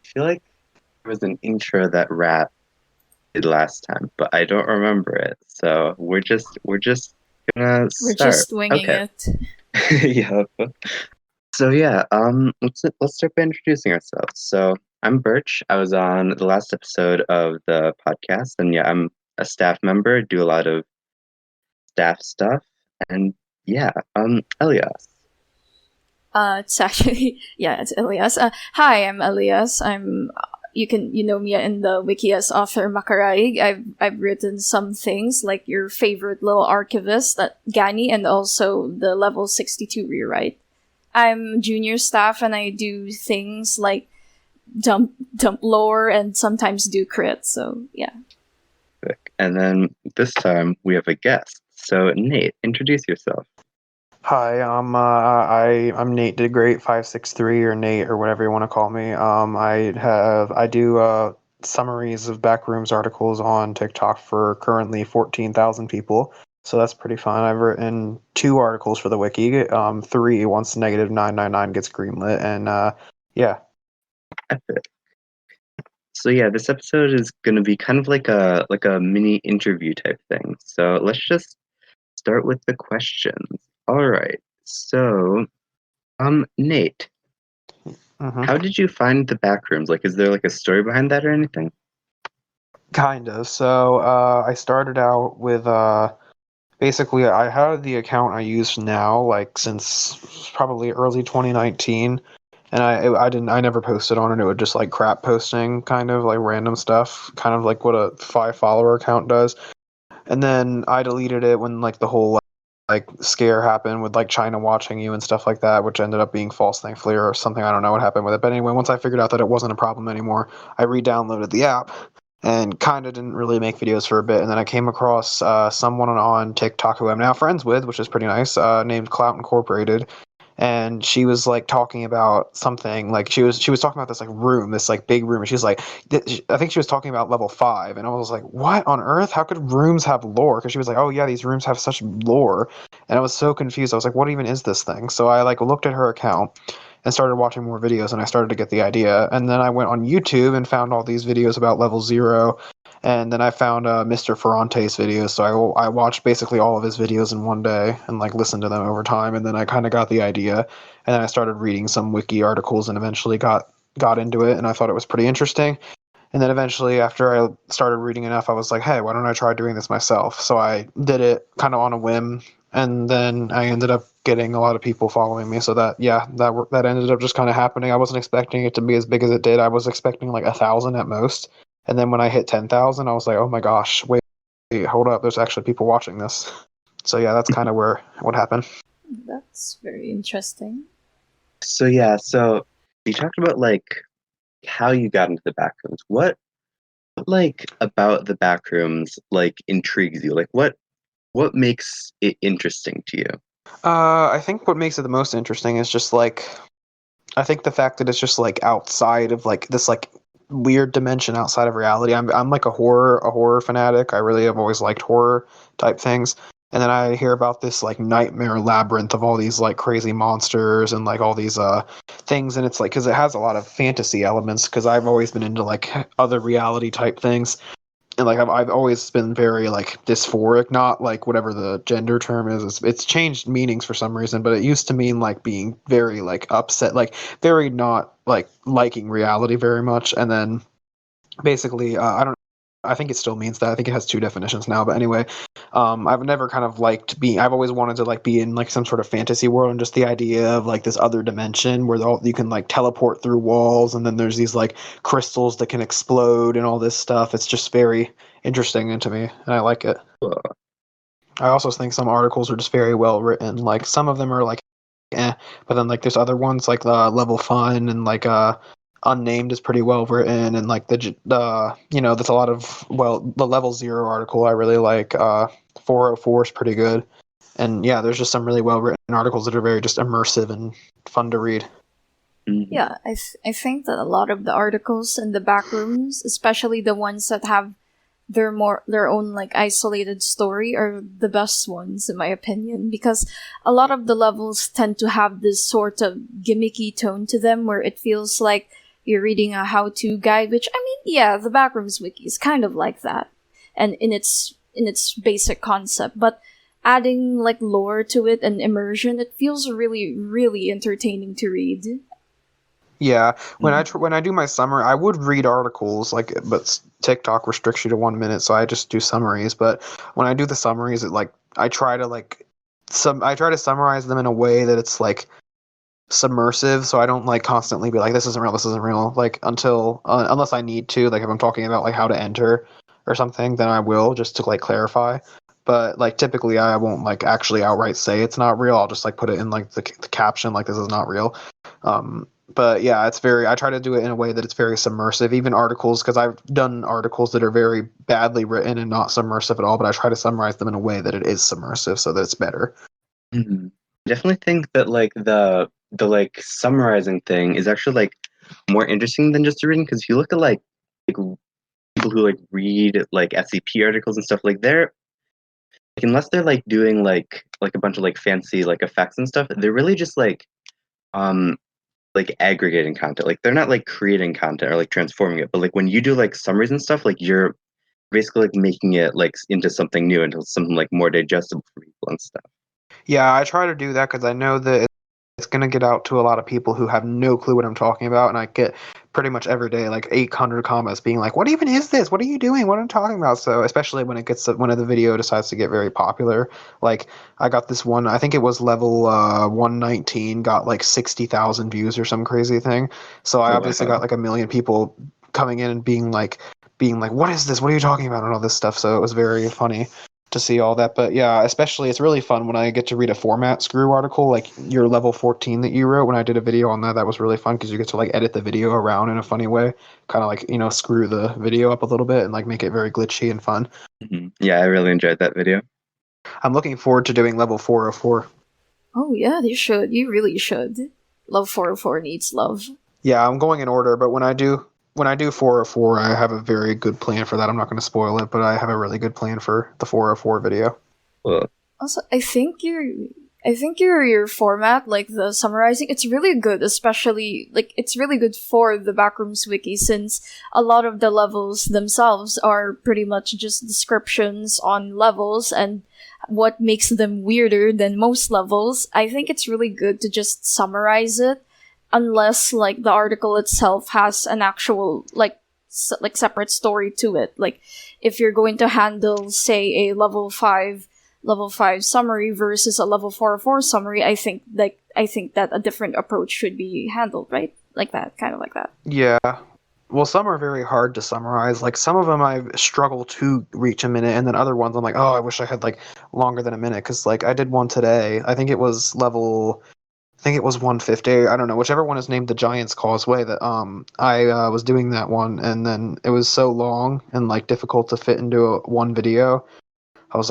feel like there was an intro that Rat did last time, but I don't remember it. So we're just gonna We're start. just winging Okay. it. Yep. So yeah, let's start by introducing ourselves. So I'm Birch. I was on the last episode of the podcast, and yeah, I'm a staff member, do a lot of staff stuff, and yeah, Elias. It's actually it's Elias. Hi, I'm Elias. You know me in the wiki as author Makaraig. I've written some things like your favorite little archivist, that Gani, and also the level 62 rewrite. I'm junior staff and I do things like dump lore and sometimes do crit. So yeah. And then this time we have a guest. So Nate, introduce yourself. Hi, I'm Natedagreat563 or Nate or whatever you want to call me. I do summaries of Backrooms articles on TikTok for currently 14,000 people. So that's pretty fun. I've written 2 articles for the wiki, 3 once -999 gets greenlit, and yeah. Epic. So yeah, this episode is gonna be kind of like a mini interview type thing. So let's just start with the questions. All right. So, Nate, how did you find the Backrooms? Like, is there like a story behind that or anything? Kind of. So I started out with basically I had the account I use now like since probably early 2019, and I never posted on it. It would just like crap posting, kind of like random stuff, kind of like what a 5 follower account does. And then I deleted it when like the whole like scare happened with like China watching you and stuff like that, which ended up being false, thankfully, or something. I don't know what happened with it. But anyway, once I figured out that it wasn't a problem anymore, I re-downloaded the app and kind of didn't really make videos for a bit. And then I came across someone on TikTok who I'm now friends with, which is pretty nice, named Clout Incorporated. And she was like talking about something, like she was talking about this like room, this like big room, and she was like, I think she was talking about level 5, and I was like, what on earth? How could rooms have lore? Because she was like, oh yeah, these rooms have such lore, and I was so confused. I was like, what even is this thing? So I like looked at her account and started watching more videos, and I started to get the idea. And then I went on YouTube and found all these videos about level 0, and then I found Mr. Ferrante's videos. So I watched basically all of his videos in one day and like listened to them over time, and then I kind of got the idea, and then I started reading some wiki articles and eventually got into it, and I thought it was pretty interesting. And then eventually, after I started reading enough, I was like, hey, why don't I try doing this myself? So I did it kind of on a whim, and then I ended up getting a lot of people following me. So that ended up just kind of happening. I wasn't expecting it to be as big as it did. I was expecting like 1,000 at most. And then when I hit 10,000, I was like, oh my gosh, wait, hold up, there's actually people watching this. So yeah, that's kind of what happened. That's very interesting. So yeah, so you talked about like how you got into the Backrooms. What like about the Backrooms like intrigues you? Like what makes it interesting to you? I think what makes it the most interesting is just like, I think the fact that it's just like outside of like this like weird dimension outside of reality. I'm like a horror fanatic. I really have always liked horror type things. And then I hear about this like nightmare labyrinth of all these like crazy monsters and like all these things, and it's like, because it has a lot of fantasy elements, because I've always been into like other reality type things, and like I've always been very like dysphoric, not like whatever the gender term is. It's changed meanings for some reason, but it used to mean like being very like upset, like very not like liking reality very much. And then basically, I think it still means that. I think it has 2 definitions now, but anyway, I've never kind of liked being. I've always wanted to like be in like some sort of fantasy world, and just the idea of like this other dimension where you can like teleport through walls, and then there's these like crystals that can explode and all this stuff. It's just very interesting to me, and I like it. I also think some articles are just very well written. Like some of them are like, but then like there's other ones like Level Fun and like Unnamed is pretty well written, and like the that's a lot of, well, the Level 0 article I really like. 404 is pretty good, and yeah, there's just some really well written articles that are very just immersive and fun to read. Yeah, I think that a lot of the articles in the Backrooms, especially the ones that have their own like isolated story, are the best ones in my opinion, because a lot of the levels tend to have this sort of gimmicky tone to them where it feels like you're reading a how-to guide, which, I mean, yeah, the Backrooms Wiki is kind of like that, and in its basic concept, but adding like lore to it and immersion, it feels really, really entertaining to read. Yeah, when I do my summary, I would read articles but TikTok restricts you to 1 minute, so I just do summaries. But when I do the summaries, I try to summarize them in a way that it's like submersive, so I don't like constantly be like, this isn't real, like until unless I need to, like if I'm talking about like how to enter or something, then I will, just to like clarify. But like typically I won't like actually outright say it's not real. I'll just like put it in like the caption, like this is not real. But yeah, I try to do it in a way that it's very submersive, even articles, because I've done articles that are very badly written and not submersive at all, but I try to summarize them in a way that it is submersive so that it's better. Mm-hmm. I definitely think that like the like summarizing thing is actually like more interesting than just reading, because if you look at like people who like read like SCP articles and stuff, like they're like, unless they're like doing like a bunch of like fancy like effects and stuff, they're really just like aggregating content. Like they're not like creating content or like transforming it, but like when you do like summaries and stuff, like you're basically like making it like into something new, into something like more digestible for people and stuff. Yeah, I try to do that because I know that it's going to get out to a lot of people who have no clue what I'm talking about, and I get pretty much every day like 800 comments being like, what even is this? What are you doing? What am I talking about? So especially when the video decides to get very popular, like I got this one, I think it was level 119, got like 60,000 views or some crazy thing. So I obviously got like a million people coming in and being like, what is this? What are you talking about? And all this stuff. So it was very funny to see all that. But yeah, especially it's really fun when I get to read a format screw article, like your level 14 that you wrote. When I did a video on that was really fun because you get to like edit the video around in a funny way, kind of like, you know, screw the video up a little bit and like make it very glitchy and fun. Mm-hmm. Yeah, I really enjoyed that video. I'm looking forward to doing level 404. Oh yeah, you really should. Level 404 needs love. Yeah, I'm going in order, but when I do 404, I have a very good plan for that. I'm not going to spoil it, but I have a really good plan for the 404 video. Well, also, I think your format, like the summarizing, it's really good, especially like it's really good for the Backrooms Wiki, since a lot of the levels themselves are pretty much just descriptions on levels and what makes them weirder than most levels. I think it's really good to just summarize it, unless like the article itself has an actual like separate story to it. Like if you're going to handle, say, a level 5 summary versus a level 404 summary, I think that a different approach should be handled, right? Like that, kind of like that. Yeah. Well, some are very hard to summarize. Like some of them I struggle to reach a minute, and then other ones I'm like, oh, I wish I had like longer than a minute, because like I did one today. I think it was 150. I don't know, whichever one is named the Giant's Causeway. That I was doing that one, and then it was so long and like difficult to fit into one video. I was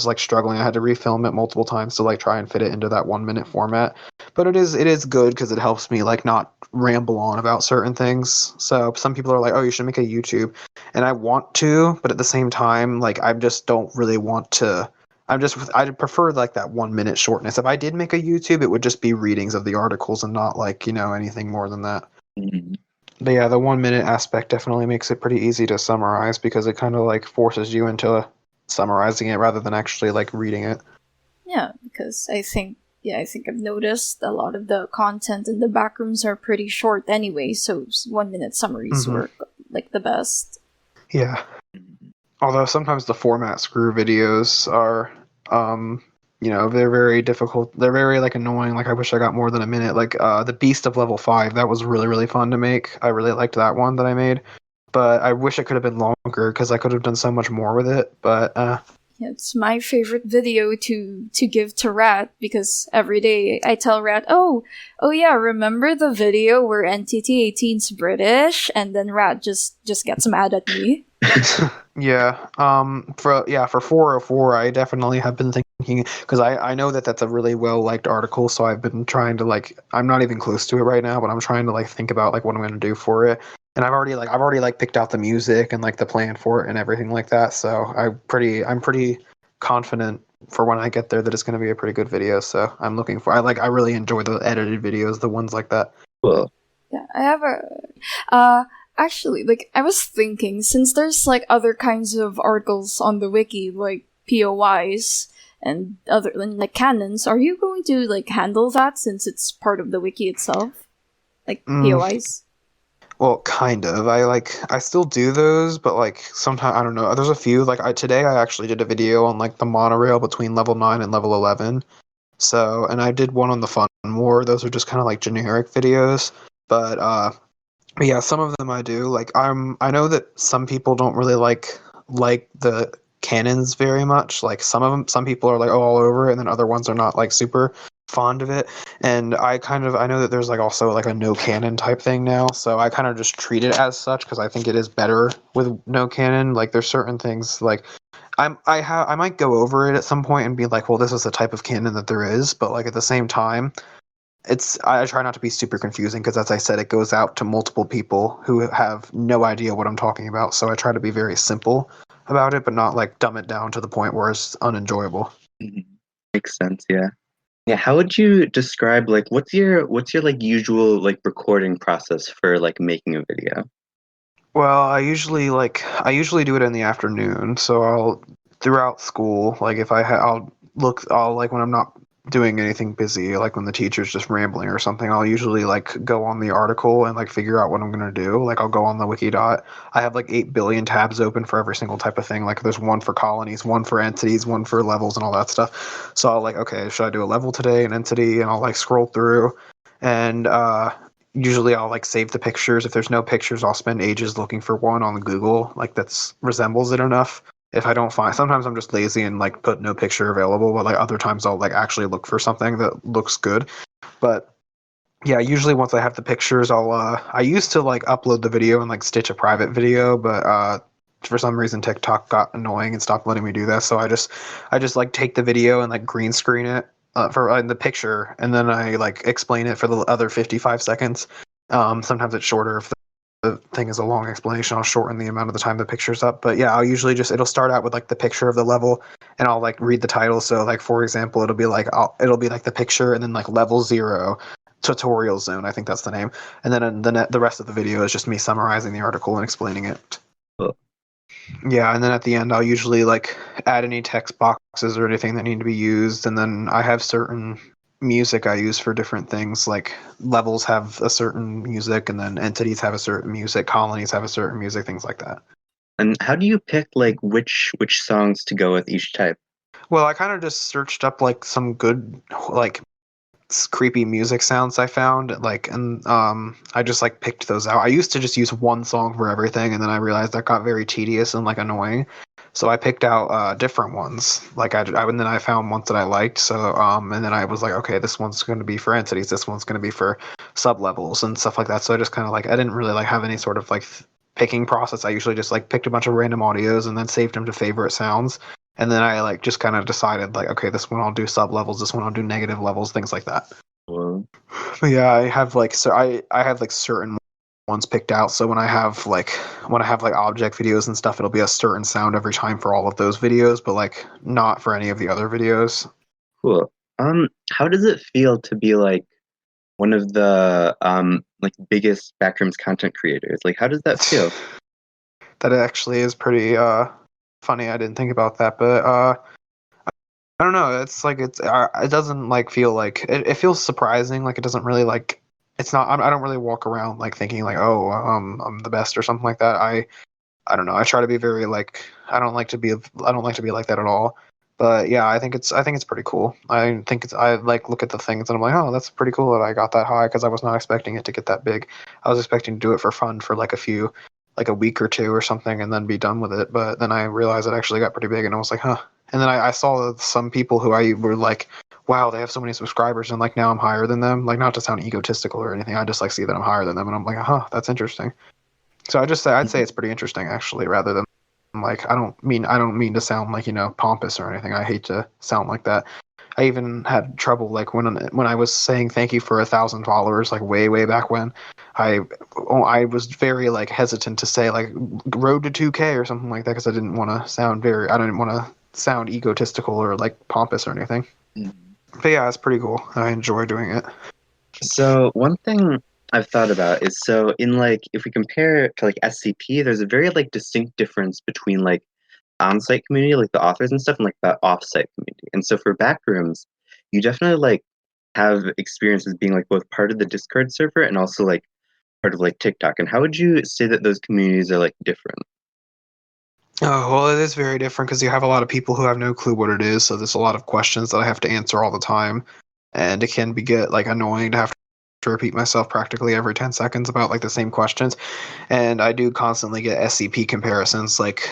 like struggling. I had to refilm it multiple times to like try and fit it into that 1 minute format. But it is good because it helps me like not ramble on about certain things. So some people are like, oh, you should make a YouTube, and I want to, but at the same time, like I just don't really want to. I'd prefer like that 1 minute shortness. If I did make a YouTube, it would just be readings of the articles and not like, you know, anything more than that. mm-hmm. But yeah, the 1 minute aspect definitely makes it pretty easy to summarize because it kind of like forces you into summarizing it rather than actually like reading it. Yeah, because I think I've noticed a lot of the content in the Backrooms are pretty short anyway, so 1 minute summaries work like the best. Yeah. Although sometimes the format screw videos are, you know, they're very difficult. They're very like annoying. Like I wish I got more than a minute. Like the Beast of Level 5, that was really, really fun to make. I really liked that one that I made. But I wish it could have been longer because I could have done so much more with it. But yeah, it's my favorite video to give to Rat, because every day I tell Rat, oh yeah, remember the video where NTT 18's British? And then Rat just gets mad at me. Yeah. For 404, I definitely have been thinking, because I know that that's a really well liked article, so I've been trying to like, I'm not even close to it right now, but I'm trying to like think about like what I'm going to do for it. And I've already picked out the music and like the plan for it and everything like that. So I'm pretty confident for when I get there that it's going to be a pretty good video. So I'm looking for, I really enjoy the edited videos, the ones like that. Cool. Yeah, I have actually, like, I was thinking, since there's, like, other kinds of articles on the wiki, like POIs and other, like, canons, are you going to, like, handle that since it's part of the wiki itself? Like, POIs? Well, kind of. I still do those, but like sometimes I don't know. There's a few today I actually did a video on like the monorail between level 9 and level 11. So, and I did one on the Fun War. Those are just kind of like generic videos, but yeah, some of them I do. Like I know that some people don't really like the canons very much. Like some people are like all over it, and then other ones are not like super fond of it. And I know that there's like also like a no canon type thing now, so I kind of just treat it as such because I think it is better with no canon. Like there's certain things like I might go over it at some point and be like, well, this is the type of canon that there is, but like at the same time, I try not to be super confusing because, as I said, it goes out to multiple people who have no idea what I'm talking about. So I try to be very simple about it, but not like dumb it down to the point where it's unenjoyable. Makes sense, yeah. Yeah, how would you describe like what's your like usual like recording process for like making a video? Well, I usually do it in the afternoon. So I'll throughout school, like if I'll like when I'm not doing anything busy, like when the teacher's just rambling or something, I'll usually like go on the article and like figure out what I'm gonna do. Like I'll go on the wiki dot. I have like 8 billion tabs open for every single type of thing. Like there's one for colonies, one for entities, one for levels and all that stuff. So I'll like, okay, should I do a level today, an entity, and I'll like scroll through and usually I'll like save the pictures. If there's no pictures, I'll spend ages looking for one on Google like that's resembles it enough. If I don't find, sometimes I'm just lazy and like put no picture available, but like other times I'll like actually look for something that looks good. But yeah, usually once I have the pictures, I used to like upload the video and like stitch a private video, but for some reason TikTok got annoying and stopped letting me do that. So I just like take the video and like green screen it for the picture, and then I like explain it for the other 55 seconds. Sometimes it's shorter if the thing is a long explanation. I'll shorten the amount of the time the picture's up. But yeah, I'll usually it'll start out with like the picture of the level, and I'll like read the title. So like for example, it'll be like the picture and then like level 0 tutorial zone. I think that's the name. And then the rest of the video is just me summarizing the article and explaining it. Cool. Yeah, and then at the end I'll usually like add any text boxes or anything that need to be used, and then I have certain music I use for different things. Like levels have a certain music, and then entities have a certain music, colonies have a certain music, things like that. And how do you pick like which songs to go with each type? Well, I kind of just searched up like some good like creepy music sounds I found, like, and I just like picked those out. I used to just use one song for everything, and then I realized that got very tedious and like annoying. So I picked out different ones. Like and then I found ones that I liked. So and then I was like, okay, this one's going to be for entities. This one's going to be for sub levels and stuff like that. So I just kind of like I didn't really like have any sort of like picking process. I usually just like picked a bunch of random audios and then saved them to favorite sounds. And then I like just kind of decided like, okay, this one I'll do sub levels. This one I'll do negative levels, things like that. Whoa. But yeah, I have like I have like certain ones picked out. So when I have like object videos and stuff, it'll be a certain sound every time for all of those videos, but like not for any of the other videos. Cool. How does it feel to be like one of the like biggest Backrooms content creators? Like how does that feel? That actually is pretty funny. I didn't think about that, but I don't know. It's like it doesn't like feel like it feels surprising. Like it doesn't really like it's not. I don't really walk around like thinking like I'm the best or something like that. I don't know. I try to be very like I don't like to be like that at all. But yeah, I think it's pretty cool. I like look at the things and I'm like, oh, that's pretty cool that I got that high because I was not expecting it to get that big. I was expecting to do it for fun for like a week or two or something and then be done with it. But then I realized it actually got pretty big and I was like, huh. And then I saw some people who I were like, wow, they have so many subscribers and like now I'm higher than them. Like not to sound egotistical or anything. I just like see that I'm higher than them and I'm like, huh, that's interesting. So I'd say it's pretty interesting actually, rather than like I don't mean to sound like, pompous or anything. I hate to sound like that. I even had trouble like when I was saying thank you for 1,000 followers, like way back when. I was very like hesitant to say like road to 2K or something like that because I didn't want to sound egotistical or like pompous or anything. But yeah, it's pretty cool. I enjoy doing it. So one thing I've thought about is, so in like, if we compare to like SCP, there's a very like distinct difference between like on-site community, like the authors and stuff, and like the off-site community. And so for Backrooms, you definitely like have experiences being like both part of the Discord server and also like part of like TikTok. And how would you say that those communities are like different? Oh, well, it is very different because you have a lot of people who have no clue what it is, so there's a lot of questions that I have to answer all the time, and it can get like annoying to have to repeat myself practically every 10 seconds about like the same questions. And I do constantly get SCP comparisons, like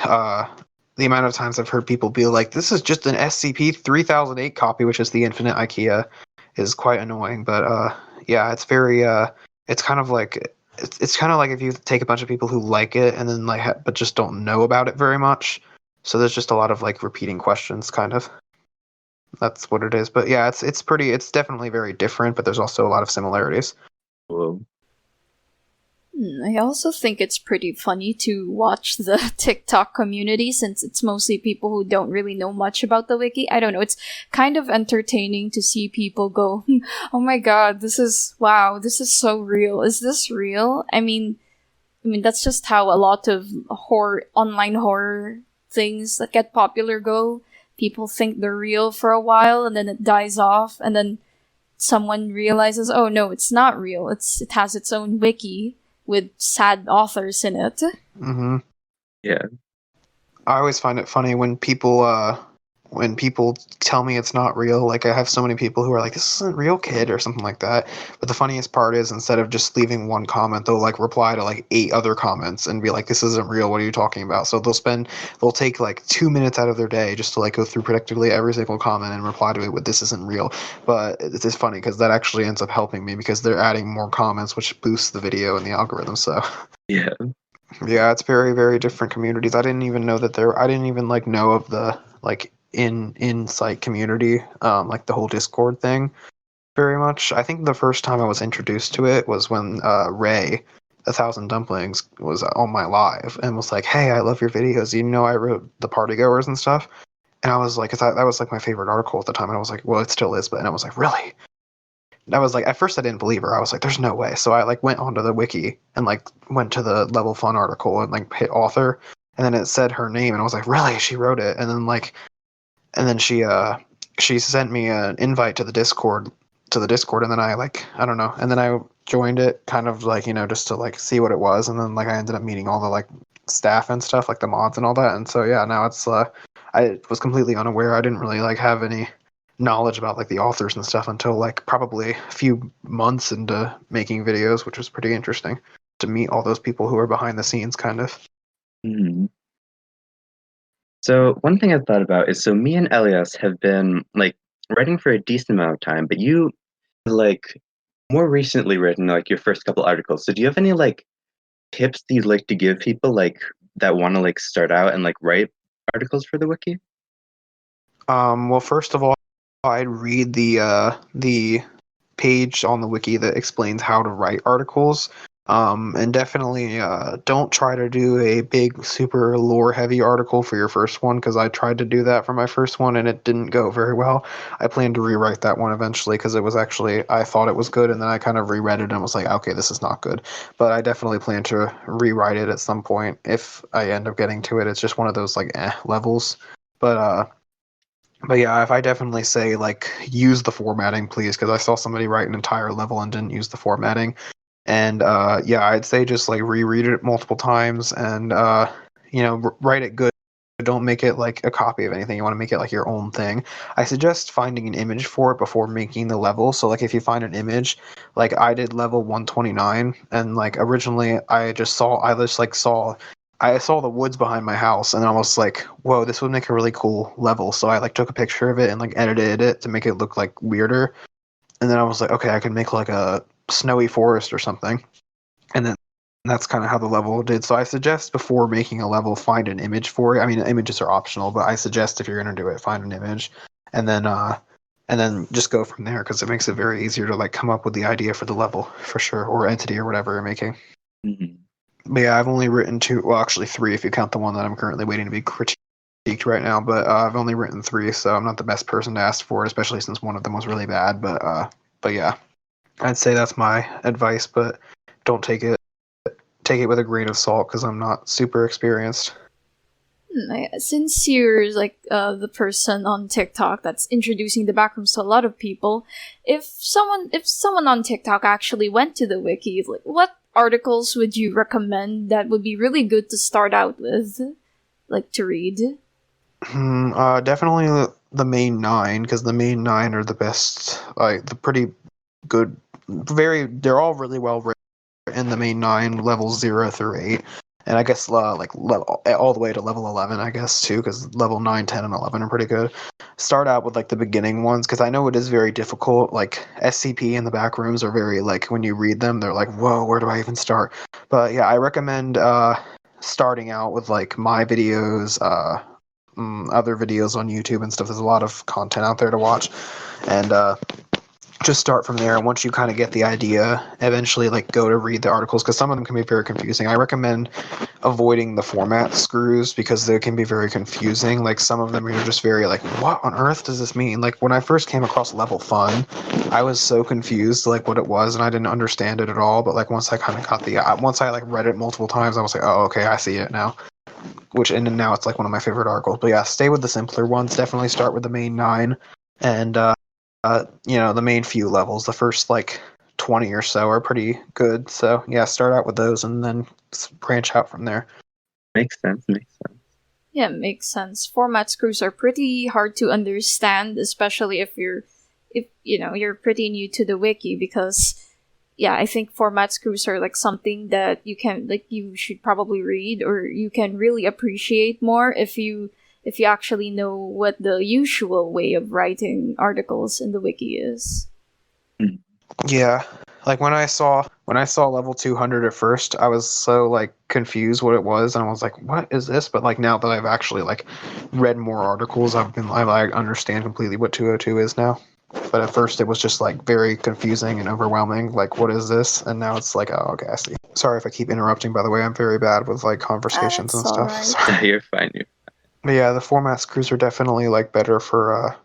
the amount of times I've heard people be like, "This is just an SCP 3008 copy," which is the Infinite IKEA, is quite annoying. But yeah, it's very it's kind of like it's kind of like if you take a bunch of people who like it and then like but just don't know about it very much. So there's just a lot of like repeating questions, kind of. That's what it is. But yeah, it's definitely very different, but there's also a lot of similarities. Whoa. I also think it's pretty funny to watch the TikTok community since it's mostly people who don't really know much about the wiki. I don't know, it's kind of entertaining to see people go, "Oh my god, this is so real. Is this real?" I mean that's just how a lot of online horror things that get popular go. People think they're real for a while and then it dies off and then someone realizes, "Oh no, it's not real. It has its own wiki with sad authors in it." Mm-hmm. Yeah. I always find it funny when people tell me it's not real. Like, I have so many people who are like, "This isn't real, kid," or something like that. But the funniest part is, instead of just leaving one comment, they'll like reply to like 8 other comments and be like, "This isn't real. What are you talking about?" So they'll take like 2 minutes out of their day just to like go through practically every single comment and reply to it with, "This isn't real." But it's just funny because that actually ends up helping me because they're adding more comments, which boosts the video and the algorithm. So Yeah. yeah, it's very, very different communities. I didn't even know that I didn't even like know of the like in-site community, like the whole Discord thing very much. I think the first time I was introduced to it was when Ray, 1,000 Dumplings, was on my live and was like, "Hey, I love your videos. You know, I wrote the party goers and stuff." And I was like, that was like my favorite article at the time. And I was like, well, it still is. But and I was like, really? And I was like, at first I didn't believe her. I was like, there's no way. So I like went onto the wiki and like went to the Level Fun article and like hit author, and then it said her name, and I was like, really? She wrote it? And then she sent me an invite to the Discord, and then I don't know, and then I joined it, kind of like, just to like see what it was, and then like I ended up meeting all the like staff and stuff, like the mods and all that, and so yeah, now it's I was completely unaware. I didn't really like have any knowledge about like the authors and stuff until like probably a few months into making videos, which was pretty interesting to meet all those people who are behind the scenes, kind of. Mm-hmm. So one thing I've thought about is, so me and Elias have been like writing for a decent amount of time, but you like more recently written like your first couple articles. So do you have any like tips that you'd like to give people like that want to like start out and like write articles for the wiki? Well, first of all, I'd read the page on the wiki that explains how to write articles. And definitely don't try to do a big, super lore-heavy article for your first one, because I tried to do that for my first one and it didn't go very well. I plan to rewrite that one eventually because it was actually, I thought it was good, and then I kind of reread it and was like, okay, this is not good. But I definitely plan to rewrite it at some point if I end up getting to it. It's just one of those like levels. But yeah, if I definitely say like use the formatting, please, because I saw somebody write an entire level and didn't use the formatting. And yeah, I'd say just like reread it multiple times and write it good. Don't make it like a copy of anything. You want to make it like your own thing. I suggest finding an image for it before making the level. So like if you find an image, like I did level 129, and like originally I saw the woods behind my house, and I was like, whoa, this would make a really cool level. So I like took a picture of it and like edited it to make it look like weirder. And then I was like, okay, I can make like a snowy forest or something. And then that's kind of how the level did. So I suggest before making a level, find an image for it. I mean, images are optional, but I suggest if you're going to do it, find an image. And then just go from there, because it makes it very easier to like come up with the idea for the level for sure, or entity or whatever you're making. Mm-hmm. But yeah, I've only written 2, well actually 3 if you count the one that I'm currently waiting to be critiqued right now, but I've only written 3, so I'm not the best person to ask for it, especially since one of them was really bad, but yeah. I'd say that's my advice, but don't take it with a grain of salt because I'm not super experienced. Since you're like the person on TikTok that's introducing the backrooms to a lot of people, if someone on TikTok actually went to the wiki, like what articles would you recommend that would be really good to start out with, like to read? Definitely the main 9 because the main 9 are the best. Like the pretty good, they're all really well written in the main 9 levels 0 through 8. And I guess like level all the way to level 11, I guess too, because level 9, 10, and 11 are pretty good. Start out with like the beginning ones, because I know it is very difficult. Like SCP and the Backrooms are very like when you read them, they're like, whoa, where do I even start? But yeah, I recommend starting out with like my videos, other videos on YouTube and stuff. There's a lot of content out there to watch, and just start from there. And once you kind of get the idea, eventually like go to read the articles because some of them can be very confusing. I recommend avoiding the format screws because they can be very confusing. Like some of them you're just very like, what on earth does this mean? Like when I first came across Level Fun, I was so confused like what it was and I didn't understand it at all. But like once I kind of got once I like read it multiple times, I was like, oh okay, I see it now. And now it's like one of my favorite articles. But yeah, stay with the simpler ones. Definitely start with the main 9 and the main few levels, the first like 20 or so are pretty good. So yeah, start out with those and then branch out from there. Makes sense. Yeah, makes sense. Format screws are pretty hard to understand, especially if you're pretty new to the wiki, because yeah, I think format screws are like something that you should probably read, or you can really appreciate more if you actually know what the usual way of writing articles in the wiki is. Yeah. Like when I saw level 200 at first, I was so like confused what it was, and I was like, "What is this?" But like now that I've actually like read more articles, I understand completely what 202 is now. But at first, it was just like very confusing and overwhelming. Like, what is this? And now it's like, oh, okay, I see. Sorry if I keep interrupting. By the way, I'm very bad with like conversations and stuff. Right. Sorry. You're fine. But yeah, the format screws are definitely like better for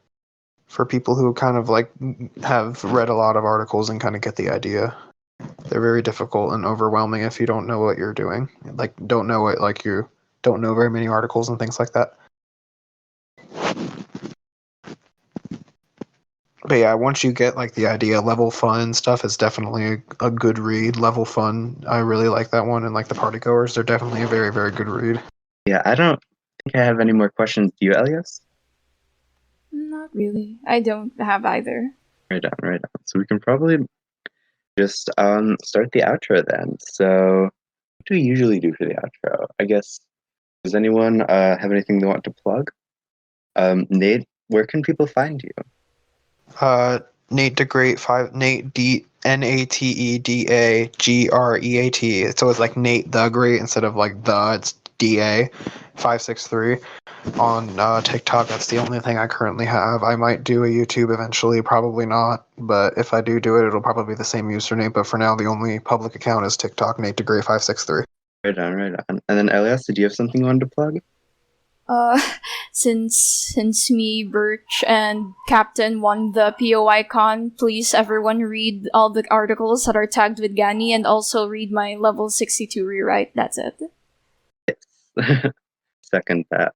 people who kind of like have read a lot of articles and kind of get the idea. They're very difficult and overwhelming if you don't know what you're doing. Like don't know it, like you don't know very many articles and things like that. But yeah, once you get like the idea, Level Fun stuff is definitely a good read. Level Fun, I really like that one, and like the Party Goers, they're definitely a very, very good read. Yeah, I don't think I have any more questions. Do you, Elias? Not really. I don't have either. Right on. So we can probably just start the outro then. So what do we usually do for the outro? I guess, does anyone have anything they want to plug? Nate, where can people find you? Natedagreat5 Nate D Natedagreat. So it's like Nate the Great instead of like the, it's DA 563 on TikTok. That's the only thing I currently have. I might do a YouTube eventually, probably not, but if I do it, it'll probably be the same username. But for now, the only public account is TikTok, Natedagreat563. Right on. And then Elias, did you have something you wanted to plug? Since me, Birch, and Captain won the POI con, please everyone read all the articles that are tagged with Gani, and also read my level 62 rewrite. That's it. Yes. Second that.